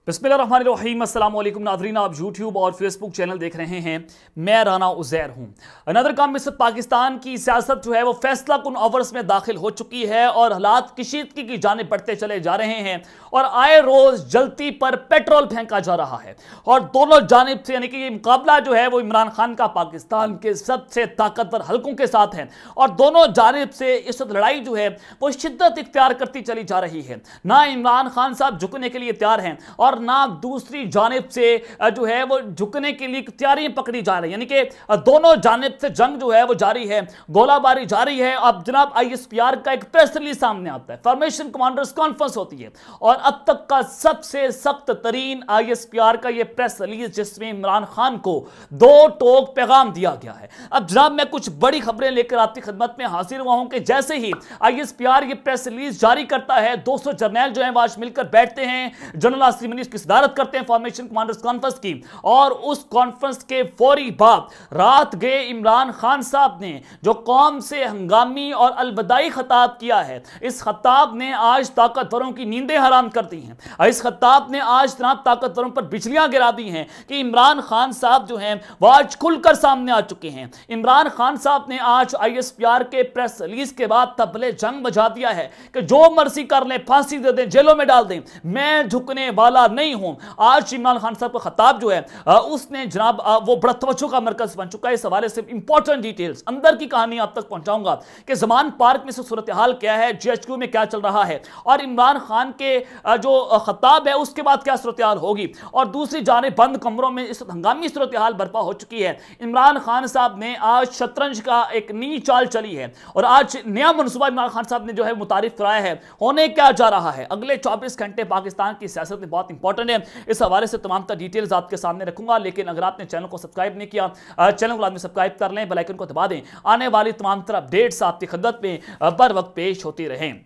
बिस्मिल्लाहिर्रहमानिर्रहीम। अस्सलाम वालेकुम नाज़रीन, आप यूट्यूब और फेसबुक चैनल देख रहे हैं। मैं राना उज़ैर हूँ। नदर काम में पाकिस्तान की सियासत जो है वो फैसला कुन ओवर्स में दाखिल हो चुकी है और हालात कशीदगी की जानिब बढ़ते चले जा रहे हैं और आए रोज़ जलती पर पेट्रोल फेंका जा रहा है और दोनों जानिब से यानी कि ये मुकाबला जो है वो इमरान खान का पाकिस्तान के सबसे ताकतवर हलकों के साथ है और दोनों जानिब से इस वक्त लड़ाई जो है वो शिद्दत इख्तियार करती चली जा रही है। ना इमरान खान साहब झुकने के लिए तैयार हैं और ना दूसरी जानिब से जो है वो झुकने के लिए तैयारियां पकड़ी जा रही है, यानी कि दोनों जानिब से जंग जो है वो जारी है, गोलाबारी जारी है। अब जनाब आईएसपीआर का एक प्रेस रिलीज सामने आता है, फॉर्मेशन कमांडर्स कॉन्फ्रेंस होती है और अब तक का सबसे सख्त तरीन आईएसपीआर का यह प्रेस रिलीज जिसमें इमरान खान को दो टोक पैगाम दिया गया है। अब जनाब मैं कुछ बड़ी खबरें लेकर आपकी खिदमत में हाजिर हुआ हूं कि जैसे ही आईएसपीआर ये प्रेस रिलीज जारी करता है 200 जर्नैल जो है वो आज मिलकर बैठते हैं, जनरल आसिम मनीष की सदारत करते हैं फॉर्मेशन कमांडर्स कॉन्फ्रेंस की और उस कॉन्फ्रेंस के फौरी बाद रात गए इमरान खान साहब ने जो कौम से हंगामी और अलविदाई खिताब किया है, इस खिताब ने आज ताकतवरों की नींदें हराम कर दी हैं। इस खिताब ने आज जनाब ताकतवरों पर बिजलियां गिरा दी हैं कि इमरान खान साहब जो हैं वो आज खुलकर सामने आ चुके हैं। इमरान खान साहब ने आज आईएसपीआर के प्रेस रिलीज के बाद तबले जंग बजा दिया है कि जो मर्जी कर ले, फांसी दे दें, जेलों में डाल दें, मैं झुकने वाला नहीं हूं। आज इमरान खान साहब का खिताब जो है उसने जनाब वो बड़ा तवज्जो का मरकज बन चुका है। इस हवाले से इंपॉर्टेंट डिटेल्स अंदर की कहानी आप तक पहुंचाऊंगा कि जमान पार्क में से सूरत हाल क्या है, जीएचक्यू में क्या चल रहा है और इमरान खान के जो खिताब है उसके बाद क्या सूरत हाल होगी। और दूसरी जानिब बंद कमरों में इस हंगामी सूरत हाल बर्पा हो चुकी है। इमरान खान साहब ने आज शतरंज का एक नई चाल चली है और आज नया मनसूबा इमरान खान साहब ने जो है मुतारिफ कराया है। होने क्या जा रहा है अगले 24 घंटे पाकिस्तान की सियासत में बहुत इंपॉर्टेंट है। इस हवाले से तमाम डिटेल्स आपके सामने रखूंगा, लेकिन अगर आपने चैनल को सब्सक्राइब नहीं किया, चैनल को लाजमी सब्सक्राइब कर लें, बेल आइकन को दबा दें, आने वाली तमाम तरह अपडेट्स आपकी खिदमत में बर वक्त पेश होती रहें।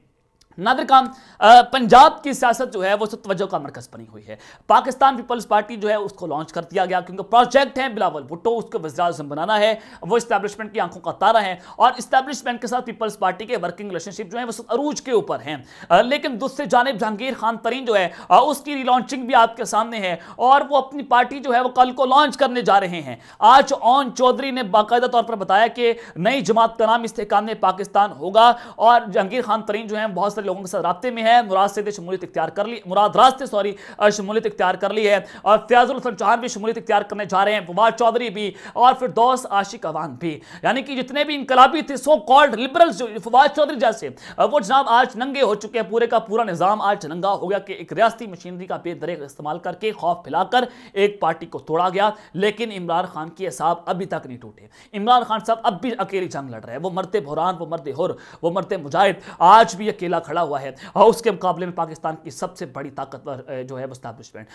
नादिर काम पंजाब की सियासत जो है वो तवज्जो का मरकज बनी हुई है। पाकिस्तान पीपल्स पार्टी जो है उसको लॉन्च कर दिया गया क्योंकि प्रोजेक्ट है बिलावल भुट्टो उसको वज़ीर-ए-आज़म बनाना है। वो इस्टेब्लिशमेंट की आंखों का तारा है और इस्टेब्लिशमेंट के साथ पीपल्स पार्टी के वर्किंग रिलेशनशिप जो है वो अरूज के ऊपर हैं। लेकिन दूसरी जानिब जहांगीर खान तरीन जो है उसकी रिलॉन्चिंग भी आपके सामने है और वो अपनी पार्टी जो है वो कल को लॉन्च करने जा रहे हैं। आज ओन चौधरी ने बाकायदा तौर पर बताया कि नई जमात का नाम इस्तेहकाम पाकिस्तान होगा और जहांगीर खान तरीन जो है बहुत सारे लोगों के साथ राब्ते में है। मुराद से शमूलियत इख्तियार कर ली, मुराद रास्ते सॉरी शमूलियत इख्तियार कर ली है और फयाजुल हसन चौहान भी शमूलियत इख्तियार करने जा रहे हैं, फवाद चौधरी भी और फिर दोस्त आशिक अवान भी, यानी कि जितने भी इनकलाबी थे सो कॉल्ड लिबरल्स जो फवाद चौधरी जैसे वो जनाब आज नंगे हो चुके हैं। पूरे का पूरा निजाम आज नंगा हो गया कि एक रियासती मशीनरी का बेदरेग इस्तेमाल करके खौफ फैलाकर एक पार्टी को तोड़ा गया। लेकिन इमरान खान के हिसाब अभी तक नहीं टूटे। इमरान खान साहब अब भी अकेली जंग लड़ रहे हैं। वो मरते बुरहान, वो मरते हुर, वो मरते मुजाहिद आज भी अकेला खड़ा हुआ है और उसके मुकाबले में पाकिस्तान की सबसे बड़ी ताकतवर जो है एस्टैब्लिशमेंट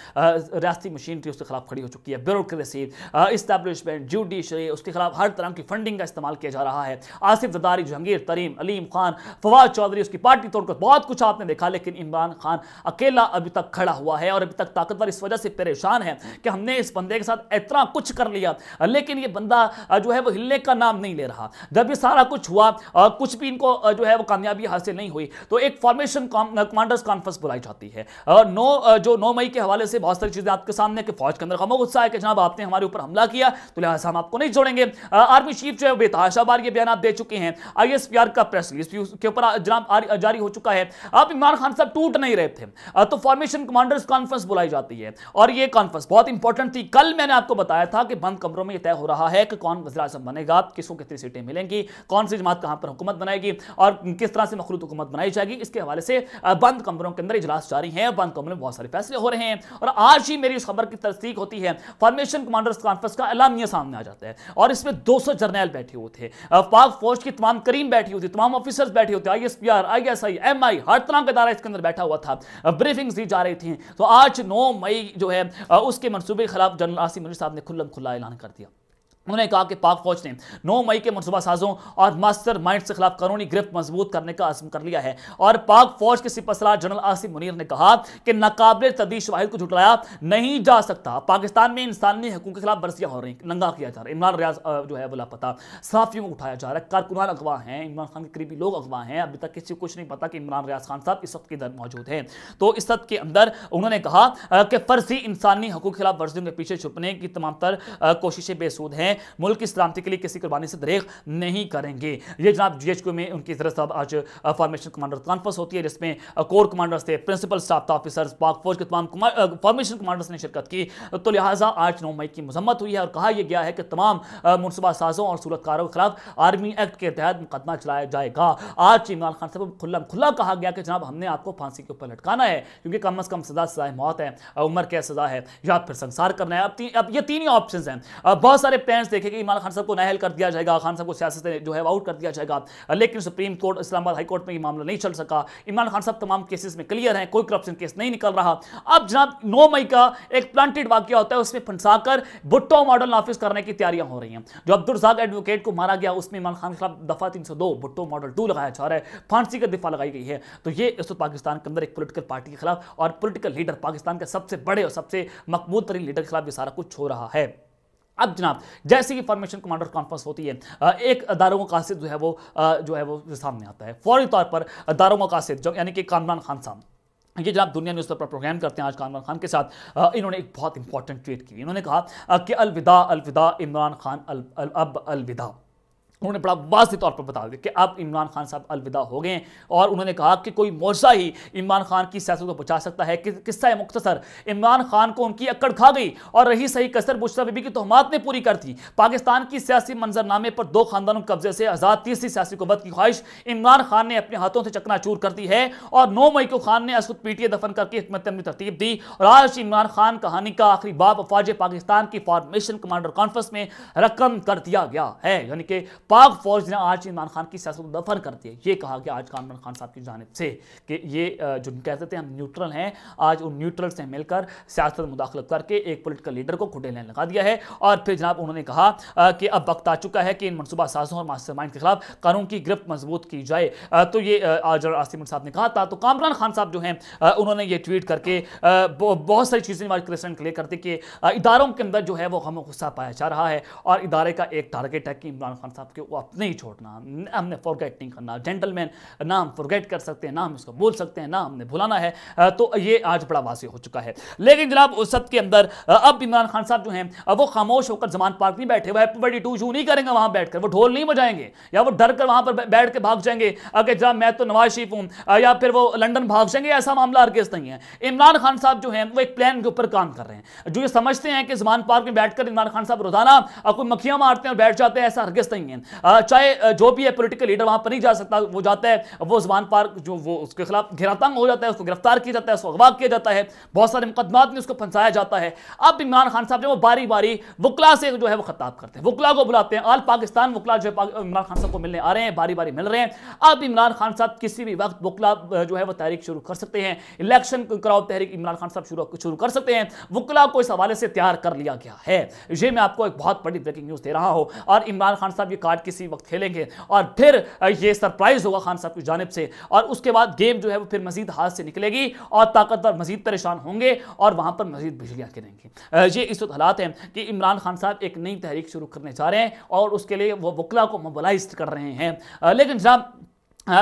रियासती मशीनरी उसके खिलाफ खड़ी हो चुकी है। ब्यूरोक्रेसी, एस्टैब्लिशमेंट, जुडिशरी, उसके खिलाफ हर तरह की फंडिंग का इस्तेमाल किया जा रहा है। आसिफ जरदारी, जहांगीर तरीन, अलीम खान, फवाद चौधरी उसकी पार्टी तोड़कर बहुत कुछ आपने देखा, लेकिन इमरान खान अकेला अभी तक खड़ा हुआ है और अभी तक ताकतवर इस वजह से परेशान है कि हमने इस बंदे के साथ इतना कुछ कर लिया लेकिन ये बंदा जो है वो हिलने का नाम नहीं ले रहा। जब ये सारा कुछ हुआ कुछ भी इनको जो है वो कामयाबी हासिल नहीं हुई तो एक फॉर्मेशन कमांडर्स कॉन्फ्रेंस बुलाई जाती है और 9 मई के हवाले से बहुत सारी चीजें आपके सामने कि फौज के अंदर खौफ गुस्सा है कि जनाब आपने हमारे ऊपर हमला किया तो लिहाजा हम आपको नहीं छोड़ेंगे। आर्मी चीफ जो है बेतहाशा बार ये बयान दे चुके हैं। आईएसपीआर का प्रेस रिलीज के ऊपर जनाब जारी हो चुका है। अब इमरान खान साहब टूट नहीं रहे थे तो फॉर्मेशन कमांडर्स कॉन्फ्रेंस बुलाई जाती है और ये कॉन्फ्रेंस बहुत इंपॉर्टेंट थी। कल मैंने आपको बताया था कि बंद कमरों में यह तय हो रहा है कि कौन वज़ीर-ए-आज़म बनेगा, किसको कितनी सीटें मिलेंगी, कौन सी जमात कहां पर हुकूमत बनाएगी और किस तरह से मखलूत हुकूमत बनाई जाएगी। इसके हवाले से बंद कमरों के अंदर इजलास जारी है, बंद कमरों में बहुत सारे फैसले हो रहे हैं और आज ही मेरी इस खबर की तस्दीक होती है। फॉर्मेशन कमांडर्स कॉन्फ्रेंस का एलामिया सामने आ जाता है और इसमें 200 जर्नैल बैठे हुए थे, पाक फौज की तमाम करीम बैठी हुई थी, तमाम ऑफिसर्स बैठे हुए थे, आईएसपीआर, आईएसआई, एमआई हर तरह का इदारा इसके अंदर बैठा हुआ था, ब्रीफिंग्स दी जा रही थी। तो आज 9 मई जो है उसके मंसूबे के खिलाफ जनरल आसिम मनीष साहब ने खुल्लम खुल्ला ऐलान कर दिया। उन्होंने कहा कि पाक फौज ने 9 मई के मनसूबा साजों और मास्टर माइंड के खिलाफ कानूनी गिरफ्त मजबूत करने का अज़्म कर लिया है। और पाक फौज के सिपहसालार जनरल आसिम मुनीर ने कहा कि नाकाबिल तर्दीद शवाहिद को झुटलाया नहीं जा सकता। पाकिस्तान में इंसानी हकूक़ के खिलाफ बरसियां हो रही, नंगा किया जा रहा है। इमरान रियाज जो है वो लापता, सहाफ़ियों को उठाया जा रहा है, कारकुनान अगवा हैं, इमरान खान के करीबी लोग अगवा हैं। अभी तक किसी को कुछ नहीं पता कि इमरान रियाज खान साहब इस वक्त किधर मौजूद हैं। तो इस वक्त के अंदर उन्होंने कहा कि फर्जी इंसानी हकूक़ के खिलाफ वर्जियों के पीछे छुपने की तमाम तर कोशिशें बेसूद हैं। मुल्क की सलामती के लिए किसी कुर्बानी से दरेग नहीं करेंगे। ये जनाब GHQ में उनकी तरफ से आज फॉर्मेशन कमांडर कॉन्फ्रेंस होती है, जिसमें कोर कमांडर्स थे, प्रिंसिपल स्टाफ ऑफिसर्स, पाक फौज के तमाम फॉर्मेशन कमांडर्स ने शिरकत की। तो लिहाजा आज 9 मई की मजम्मत हुई है और कहा यह गया है कि तमाम मुनसूबा साजों और सूरतकारों के खिलाफ आर्मी एक्ट के तहत मुकदमा चलाया जाएगा। आज इमरान खान साहब को खुला कहा गया कि जनाब हमने आपको फांसी के ऊपर लटकाना है, क्योंकि कम अज कम सजाए मौत है, उम्र कैद सजा है, या फिर संसार करना है। अब ये तीन ही ऑप्शन हैं। बहुत सारे प्लान्स देखे कि इमरान खान साहब को नाअहल कर दिया जाएगा, खान साहब को सियासत से जो है आउट कर दिया जाएगा, लेकिन supreme court, Islamabad high court में ये मामला नहीं चल सका। इमरान खान साहब तमाम केसेस में क्लियर हैं, कोई करप्शन केस नहीं निकल रहा। अब जनाब 9 मई का एक प्लांटेड वाकया होता है, उसमें फंसाकर भुट्टो मॉडल नाफिज करने की तैयारियां हो रही हैं। जो अब्दुल रज़ाक एडवोकेट को मारा गया, उसमें इमरान खान के खिलाफ दफा 302 भुट्टो मॉडल 2 लगाया जा रहा है, फांसी का दिफा लगाई गई है। तो ये इस वक्त पाकिस्तान के अंदर एक पॉलिटिकल पार्टी के खिलाफ और पॉलिटिकल लीडर, पाकिस्तान के सबसे बड़े और सबसे मकबूल तरीन लीडर के खिलाफ ये सारा कुछ हो रहा है। अब जनाब जैसे ही फॉर्मेशन कमांडर कॉन्फ्रेंस होती है, एक दारोगा कासिद जो है वो सामने आता है। फौरी तौर पर दारोगा कासिद जो यानी कि कामरान खान साहब, ये जनाब दुनिया न्यूज़ पर प्रोग्राम करते हैं आज कामरान खान के साथ, इन्होंने एक बहुत इंपॉर्टेंट ट्वीट की। इन्होंने कहा कि अलविदा अलविदा इमरान खान, अब अलविदा। उन्होंने बड़ा वाज़ेह तौर पर बता दिया कि अब इमरान खान साहब अलविदा हो गए। और उन्होंने कहा कि कोई मोर्चा ही इमरान खान की सियासत को बचा सकता है। कि किस्सा है मुख्तसर, इमरान खान को उनकी अक्कड़ खा गई और रही सही कसर बुशरा बीबी की तोहमात ने पूरी कर दी। पाकिस्तान की सियासी मंजरनामे पर 2 खानदानों के कब्जे से आज़ाद तीसरी सियासी कुव्वत की ख्वाहिश इमरान खान ने अपने हाथों से चकनाचूर कर दी है। और 9 मई को खान ने असद पीटीए दफन करके हिकमत अमली तरतीब दी। और आज इमरान खान कहानी का आखिरी बाब अफवाज पाकिस्तान की फॉर्मेशन कमांडर कॉन्फ्रेंस में रकम कर दिया गया है। यानी कि पाक फौज ने आज इमरान खान की सियासत को दफन कर दिया। ये कहा गया आज कामरान खान साहब की जानिब से कि ये जो कहते थे हम न्यूट्रल हैं, आज उन न्यूट्रल से मिलकर सियासत में मुदाखलत करके एक पॉलिटिकल लीडर को खुटे लाइन लगा दिया है। और फिर जनाब उन्होंने कहा कि अब वक्त आ चुका है कि इन मनसूबा साजों और मास्टरमाइंड के खिलाफ कानून की गिरफ्त मजबूत की जाए। तो ये आज आसिम साहब ने कहा था। तो कामरान खान साहब जो हैं उन्होंने ये ट्वीट करके बहुत सारी चीज़ें क्वेश्चन क्लियर करते कि इदारों के अंदर जो है वो गम गुस्सा पाया जा रहा है और इदारे का एक टारगेट है कि इमरान खान साहब के वो अपने ही छोड़ना, हमने फॉरगेट नहीं करना। जेंटलमैन ना हम फॉरगेट कर सकते हैं, ना हम इसको बोल सकते हैं, ना हमने भुलाना है। तो ये आज बड़ा वाज़ेह हो चुका है। लेकिन जनाब उस सब के अंदर अब इमरान खान साहब जो हैं वो खामोश होकर जमान पार्क नहीं बैठे, वो हैप्पी बर्थडे टू यू नहीं करेंगे वहां बैठकर, वो ढोल नहीं बजाएंगे या वो डर कर वहां पर बैठ के भाग जाएंगे कि जनाब मैं तो नवाज शरीफ हूं, या फिर वो लंदन भाग जाएंगे। ऐसा मामला हरगिज़ नहीं है। इमरान खान साहब जो हैं वो एक प्लान के ऊपर काम कर रहे हैं। जो ये समझते हैं कि जमान पार्क में बैठकर इमरान खान साहब रोजाना कोई मक्खियां मारते हैं और बैठ जाते हैं, ऐसा हरगिज़ नहीं है। चाहे जो भी है पॉलिटिकल लीडर वहां पर नहीं जा सकता, वो जाता है, वो जमान पार्क जो वो उसके खिलाफ घेरातंग हो जाता है, उसको गिरफ्तार किया जाता है, उसको अगवा किया जाता है, बहुत सारे मुकदमात में उसको फंसाया जाता है। अब इमरान खान साहब जो वो बारी बारी वकला से जो है वो खिताब करते हैं, वकला को बुलाते हैं। आल पाकिस्तान वकला जो है इमरान खान साहब को मिलने आ रहे हैं, बारी बारी मिल रहे हैं। अब इमरान खान साहब किसी भी वक्त वकला जो है वो तहरीक शुरू कर सकते हैं, इलेक्शन कराओ तहरीक इमरान खान साहब शुरू कर सकते हैं। वकला को इस हवाले से तैयार कर लिया गया है। ये मैं आपको एक बहुत बड़ी ब्रेकिंग न्यूज़ दे रहा हूं और इमरान खान साहब ये कार्ड किसी वक्त खेलेंगे और फिर ये सरप्राइज होगा खान साहब की जानिब से और उसके बाद गेम जो है वो फिर मजीद हाथ से निकलेगी और ताकतवर मजीद परेशान होंगे और वहां पर मजीद बिजलियां गिरेंगी। ये इस वक्त हालात हैं कि इमरान खान साहब एक नई तहरीक शुरू करने जा रहे हैं और उसके लिए वो वकला को मोबिलाइज कर रहे हैं। लेकिन जनाब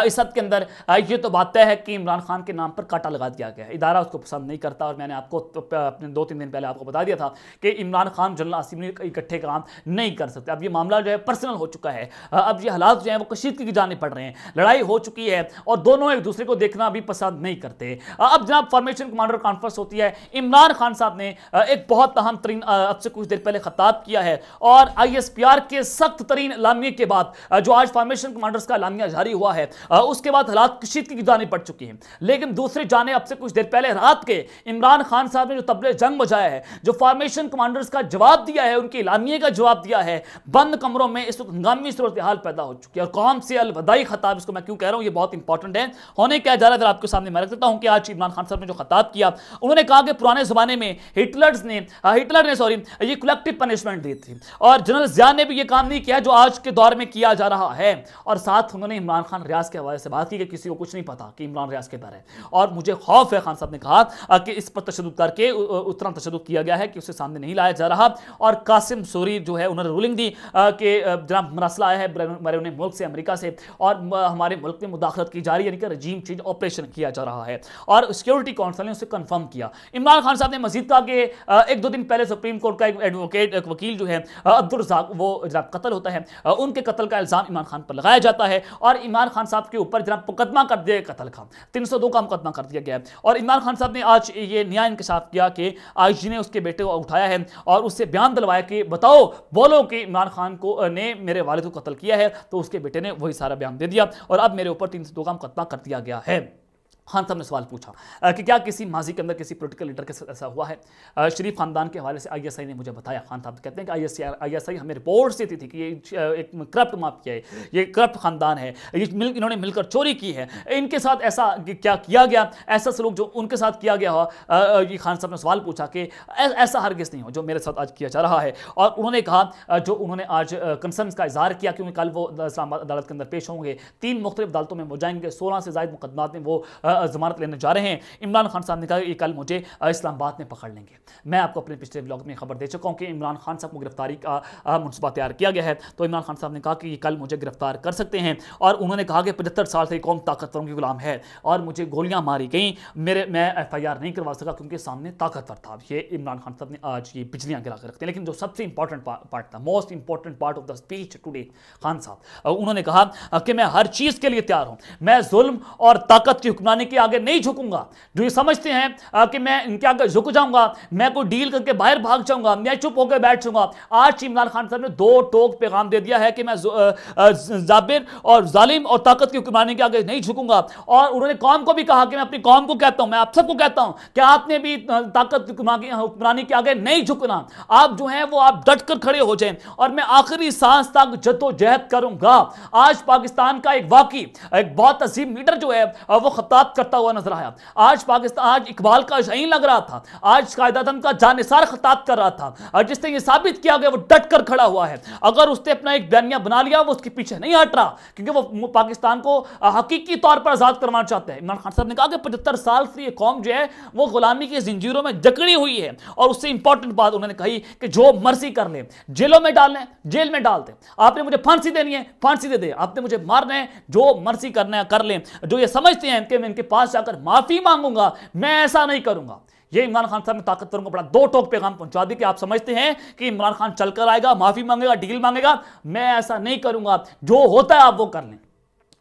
इस सब के अंदर ये तो बात तय है कि इमरान खान के नाम पर कांटा लगा दिया गया है। इदारा उसको पसंद नहीं करता और मैंने आपको अपने 2-3 दिन पहले आपको बता दिया था कि इमरान खान जनरल आसिम इकट्ठे काम नहीं कर सकते। अब ये मामला जो है पर्सनल हो चुका है। अब ये हालात जो हैं वो कशीदगी की जाने पड़ रहे हैं, लड़ाई हो चुकी है और दोनों एक दूसरे को देखना भी पसंद नहीं करते। अब जनाब फॉर्मेशन कमांडर कॉन्फ्रेंस होती है, इमरान खान साहब ने एक बहुत अहम तरीन अब से कुछ देर पहले खिताब किया है और ISPR के सख्त तरीन एलामिया के बाद जो आज फॉर्मेशन कमांडर्स का एलामिया जारी हुआ है उसके बाद हालात कशीदगी की जानी पड़ चुकी है। लेकिन दूसरी जाने अब से कुछ देर पहले रात के इमरान खान साहब ने जो तबले जंग बजाया है, जो फॉर्मेशन कमांडर्स का जवाब दिया है, उनके एलानिये का जवाब दिया है, बंद कमरों में इस वक्त हंगामी सूरत हाल पैदा हो चुकी है। और कौम से अलविदाई खिताब, इसको मैं क्यों कह रहा हूं, ये बहुत इंपॉर्टेंट है। होने क्या जा रहा है आपके सामने मैं रख देता हूं कि आज इमरान खान साहब ने जो खिताब किया, उन्होंने कहा कि पुराने जमाने में हिटलर ने ये कलेक्टिव पनिशमेंट दी थी और जनरल जिया ने भी ये काम नहीं किया जो आज के दौर में किया जा रहा है। और साथ उन्होंने इमरान खान रियाज के हवाले से बात की कि किसी को कुछ नहीं पता कि इमरान रियाज किधर है और मुझे खौफ है, खान साहब ने कहा कि इस पर तशद्दुद करके उतना तशद्दुद किया गया है कि उसे सामने नहीं लाया जा रहा। और कासिम सूरी जो है उन्होंने रूलिंग दी कि जनाब मसला आया है मेरे मुल्क से, अमेरिका से, और हमारे मुल्क में मुदाखलत की जा रही है, यानी कि रजीम चेंज ऑपरेशन किया जा रहा है। और सिक्योरिटी काउंसिल ने उसे कंफर्म किया। इमरान खान साहब ने मजीद कहा कि एक दो दिन पहले सुप्रीम कोर्ट का एक एडवोकेट, एक वकील जो है अब्दुल रज़ाक, वो जनाब कत्ल होता है, उनके कत्ल का इल्जाम इमरान खान पर लगाया जाता है और इमरान खान साहब के ऊपर जनाब मुकदमा कर दिया, कत्ल का 302 का मुकदमा कर दिया गया है। और इमरान खान साहब ने आज ये नया इंकशाफ किया कि आईजी ने उसके बेटे को उठाया है और उससे बयान दिलवाया कि बताओ, बोलो कि इमरान खान को ने मेरे वालिद को कत्ल किया है। तो उसके बेटे ने वही सारा बयान दे दिया और अब मेरे ऊपर 302 का मुकदमा कर दिया गया है। खान साहब ने सवाल पूछा कि क्या किसी माजी के अंदर किसी पॉलिटिकल लीडर के साथ ऐसा हुआ है। शरीफ खानदान के हवाले से आईएसआई ने मुझे बताया। खान साहब कहते हैं कि आईएसआई हमें रिपोर्ट से थी कि ये एक करप्ट माफिया है, ये करप्ट खानदान है, इन्होंने मिलकर चोरी की है, इनके साथ ऐसा क्या किया गया, ऐसा सलूक जो उनके साथ किया गया हो। ये खान साहब ने सवाल पूछा कि ऐसा हरगिज़ नहीं हो जो मेरे साथ आज किया जा रहा है। और उन्होंने कहा, जो उन्होंने आज कंसर्न का इजहार किया क्योंकि कल वो इस्लामाबाद अदालत के अंदर पेश होंगे, 3 मुख्तलिफ अदालतों में वो जाएंगे, 16 से ज़ायद मुकदमात में वो जमानत लेने जा रहे हैं। इमरान खान साहब ने कहा कि कल मुझे इस्लामाबाद में पकड़ लेंगे। मैं आपको अपने पिछले ब्लॉग में खबर दे चुका हूं कि इमरान खान साहब को गिरफ्तारी का मनसूबा तैयार किया गया है। तो इमरान खान साहब ने कहा कि ये कल मुझे गिरफ्तार कर सकते हैं और उन्होंने कहा कि 75 साल से कौम ताकतवरों की गुलाम है और मुझे गोलियां मारी गई, मैं FIR नहीं करवा सका क्योंकि सामने ताकतवर था। ये इमरान खान साहब ने आज ये बिजलियां गिरा कर रखते हैं। लेकिन जो सबसे इंपॉर्टेंट पार्ट था, most important part of the speech today, Khan साहब उन्होंने कहा कि मैं हर चीज के लिए तैयार हूं, मैं जुल्म और ताकत की हुक्मरानी के आगे नहीं झुकूंगा। जो ये समझते हैं कि मैं इनके आगे झुक जाऊंगा, मैं कोई डील करके बाहर भाग जाऊंगा, मैं चुप होकर बैठ जाऊंगा। आज इमरान खान साहब ने 2 टोक पैगाम दे दिया है कि मैं जाबिर और जालिम और ताकत की हुक्मरानी के आगे नहीं झुकूंगा। और उन्होंने कौम को भी कहा कि मैं अपनी कौम को कहता हूं, मैं आप सबको कहता हूं कि आपने भी ताकत की हुक्मरानी के आगे नहीं झुकना। आप जो हैं वो आप डट कर खड़े हो जाएं और मैं आखिरी सांस तक जद्दोजहद करूंगा। आज पाकिस्तान का एक वाकई एक बहुत अजीम लीडर जो है वो खिताब करता हुआ नजर आया। आज पाकिस्तान, आज इकबाल का शाहीन लग रहा था, आज कायदातन का जानिसार खिताब कर रहा था और जिसने ये साबित किया गया वो डट कर खड़ा हुआ है। अगर उसने अपना एक बयानिया बना लिया वो उसके पीछे नहीं हट रहा क्योंकि वो पाकिस्तान को हकीकी तौर पर आजाद करवाना चाहते हैं। इमरान खान साहब ने कहा कि 75 साल से ये कौम जो है वो गुलामी की जंजीरों में जकड़ी हुई है। और उससे इंपॉर्टेंट बात उन्होंने कही कि जो मर्जी कर ले, जेलों में डालने जेल में डाल दे, आपने मुझे फांसी देनी है फांसी दे दे, आपने मुझे मारना है जो मर्जी करना है कर ले। जो ये समझते हैं कि मैं इनके पास जाकर माफी मांगूंगा, मैं ऐसा नहीं करूंगा। ये इमरान खान साहब ने ताकतवरों को बड़ा 2 टोक पैगाम पहुंचा दी कि आप समझते हैं कि इमरान खान चलकर आएगा, माफी मांगेगा, डील मांगेगा, मैं ऐसा नहीं करूंगा, जो होता है आप वो कर लें।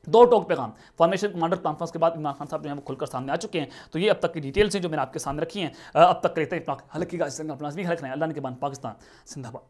2 टोक पैगाम। फॉर्मेशन कमांडर कॉन्फ्रेंस के बाद इमरान खान साहब जो है वो खुलकर सामने आ चुके हैं। तो ये अब तक की डिटेल्स हैं जो मैंने आपके सामने रखी हैं। अब तक कहते हैं हल्की का अपना भी हल्क नहीं, अल्लाह ने के बाद पाकिस्तान जिंदाबाद।